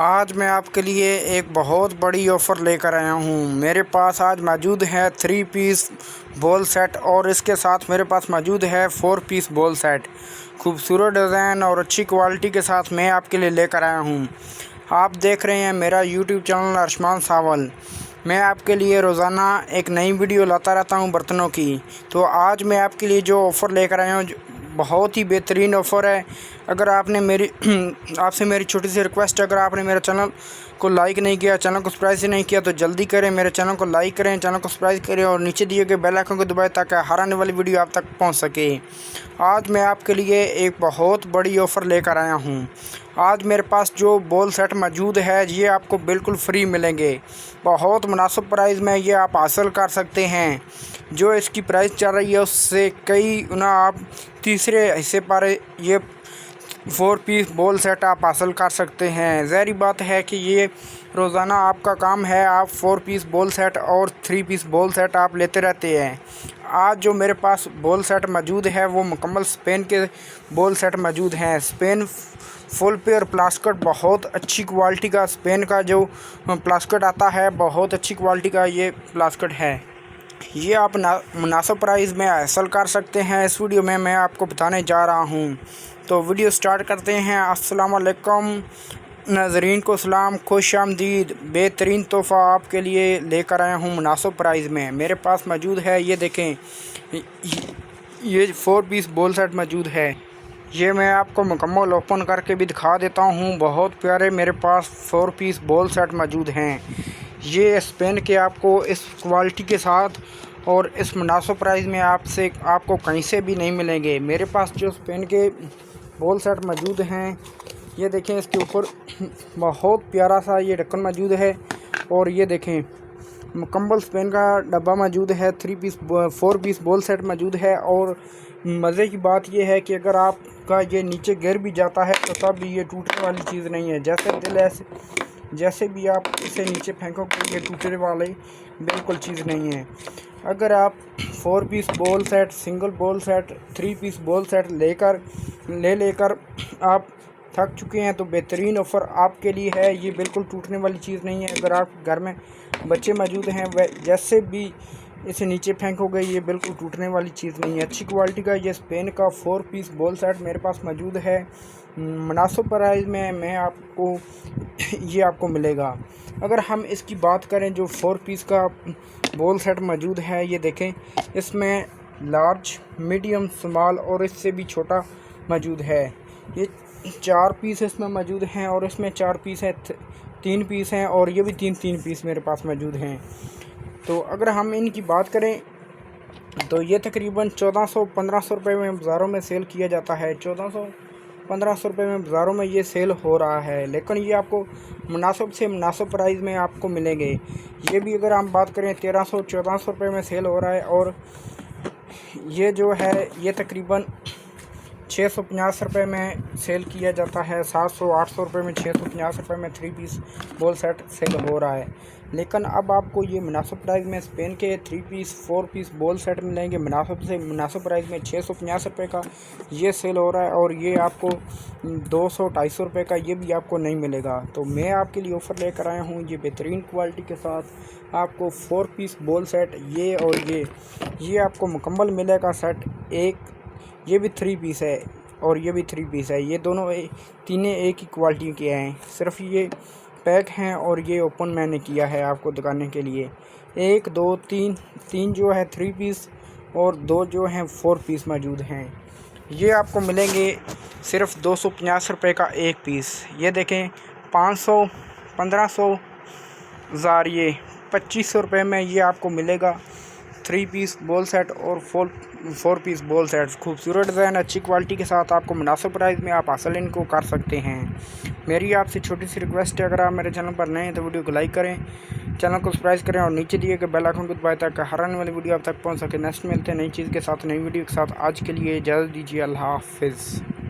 आज मैं आपके लिए एक बहुत बड़ी ऑफ़र लेकर आया हूँ। मेरे पास आज मौजूद है 3 पीस बॉल सेट और इसके साथ मेरे पास मौजूद है 4 पीस बॉल सेट। खूबसूरत डिज़ाइन और अच्छी क्वालिटी के साथ मैं आपके लिए लेकर आया हूँ। आप देख रहे हैं मेरा यूट्यूब चैनल अरशमान सावल। मैं आपके लिए रोज़ाना एक नई वीडियो लाता रहता हूँ बर्तनों की। तो आज मैं आपके लिए जो ऑफ़र लेकर आया हूँ बहुत ही बेहतरीन ऑफ़र है। अगर आपने आपसे मेरी छोटी सी रिक्वेस्ट है, अगर आपने मेरे चैनल को लाइक नहीं किया, चैनल को सब्सक्राइब नहीं किया तो जल्दी करें, मेरे चैनल को लाइक करें, चैनल को सब्सक्राइब करें और नीचे दिए गए बेल आइकन को दबाएं ताकि हर आने वाली वीडियो आप तक पहुंच सके। आज मैं आपके लिए एक बहुत बड़ी ऑफ़र लेकर आया हूं। आज मेरे पास जो बॉल सेट मौजूद है ये आपको बिल्कुल फ्री मिलेंगे। बहुत मुनासिब प्राइस में ये आप हासिल कर सकते हैं। जो इसकी प्राइस चल रही है उससे कई गुना आप तीसरे हिस्से पर ये 4 पीस बॉल सेट आप हासिल कर सकते हैं। ज़ाहिर बात है कि ये रोज़ाना आपका काम है, आप 4 पीस बॉल सेट और 3 पीस बॉल सेट आप लेते रहते हैं। आज जो मेरे पास बॉल सेट मौजूद है वो मुकम्मल स्पेन के बॉल सेट मौजूद हैं। स्पेन फुल पेयर प्लास्टिक बहुत अच्छी क्वालिटी का, स्पेन का जो प्लास्टिक आता है बहुत अच्छी क्वालिटी का ये प्लास्टिक है। ये आप मुनासिब प्राइस में हासिल कर सकते हैं। इस वीडियो में मैं आपको बताने जा रहा हूँ, तो वीडियो स्टार्ट करते हैं। अस्सलाम वालेकुम नाज़रीन को सलाम, खुश आमदीद। बेहतरीन तोहफ़ा आपके लिए लेकर आया हूँ मुनासिब प्राइस में। मेरे पास मौजूद है, ये देखें, ये 4 पीस बॉल सेट मौजूद है। ये मैं आपको मुकम्मल ओपन करके भी दिखा देता हूँ। बहुत प्यारे मेरे पास 4 पीस बॉल सेट मौजूद हैं। ये स्पेन के आपको इस क्वालिटी के साथ और इस मुनासिब प्राइस में आपको कहीं से भी नहीं मिलेंगे। मेरे पास जो स्पेन के बॉल सेट मौजूद हैं, ये देखें, इसके ऊपर बहुत प्यारा सा ये ढक्कन मौजूद है और ये देखें मुकम्मल स्पेन का डब्बा मौजूद है। 4 पीस बॉल सेट मौजूद है। और मज़े की बात यह है कि अगर आपका ये नीचे गिर भी जाता है तो तब भी ये टूटने वाली चीज़ नहीं है। जैसे भी आप इसे नीचे फेंकोगे ये टूटने वाली बिल्कुल चीज़ नहीं है। अगर आप 4 piece ball set, single ball set, 3 piece ball set लेकर आप थक चुके हैं तो बेहतरीन ऑफ़र आपके लिए है। ये बिल्कुल टूटने वाली चीज़ नहीं है। अगर आप घर में बच्चे मौजूद हैं, वह जैसे भी इसे नीचे फेंकोगे ये बिल्कुल टूटने वाली चीज़ नहीं है। अच्छी क्वालिटी का ये स्पेन का 4 पीस बॉल सेट मेरे पास मौजूद है। मुनासिब प्राइस में मैं आपको मिलेगा। अगर हम इसकी बात करें, जो 4 पीस का बॉल सेट मौजूद है, ये देखें, इसमें लार्ज, मीडियम, स्मॉल और इससे भी छोटा मौजूद है। ये 4 पीस इसमें मौजूद हैं और इसमें 4 पीस है, 3 पीस हैं और ये भी 3 पीस मेरे पास मौजूद हैं। तो अगर हम इनकी बात करें तो ये तकरीबन 1400-1500 रुपये में बाज़ारों में सेल किया जाता है। 1400-1500 रुपये में बाज़ारों में ये सेल हो रहा है, लेकिन ये आपको मुनासिब से मुनासिब प्राइस में आपको मिलेंगे। ये भी अगर हम बात करें 1300-1400 रुपये में सेल हो रहा है और ये जो है ये तकरीबन 650 रुपये में सेल किया जाता है। 700-800 रुपये में, 650 रुपये में 3 पीस बॉल सेट सेल हो रहा है। लेकिन अब आपको ये मुनासिब प्राइस में स्पेन के 3 पीस 4 पीस बॉल सेट मिलेंगे मुनासिब से मुनासिब प्राइस में। 650 रुपये का ये सेल हो रहा है और ये आपको 200-250 रुपये का ये भी आपको नहीं मिलेगा। तो मैं आपके लिए ऑफ़र लेकर आया हूँ ये बेहतरीन क्वालिटी के साथ। आपको 4 पीस बॉल सेट ये और ये आपको मुकम्मल मिलेगा सेट। ये भी 3 पीस है और ये भी 3 पीस है। ये दोनों तीनों एक ही क्वालिटी के हैं, सिर्फ ये पैक हैं और ये ओपन मैंने किया है आपको दिखाने के लिए। 1 2 3 जो है 3 पीस और 2 जो हैं 4 पीस मौजूद हैं। ये आपको मिलेंगे सिर्फ 250 रुपये का एक पीस। ये देखें, 500, 1500, 1000, ये 2500 रुपये में ये आपको मिलेगा 3 पीस बॉल सेट और 4 पीस बॉल सेट। खूबसूरत डिज़ाइन, अच्छी क्वालिटी के साथ आपको मुनासिब प्राइस में आप हासिल इनको कर सकते हैं। मेरी आपसे छोटी सी रिक्वेस्ट है, अगर आप मेरे चैनल पर नए हैं तो वीडियो को लाइक करें, चैनल को सब्सक्राइब करें और नीचे दिए गए बेल आइकन को दबाएं ताकि हर आने वाली वीडियो आप तक पहुंच सके। नेक्स्ट मिलते हैं नई चीज़ के साथ, नई वीडियो के साथ। आज के लिए इजाज़त दीजिए। अल्लाह हाफ़िज़।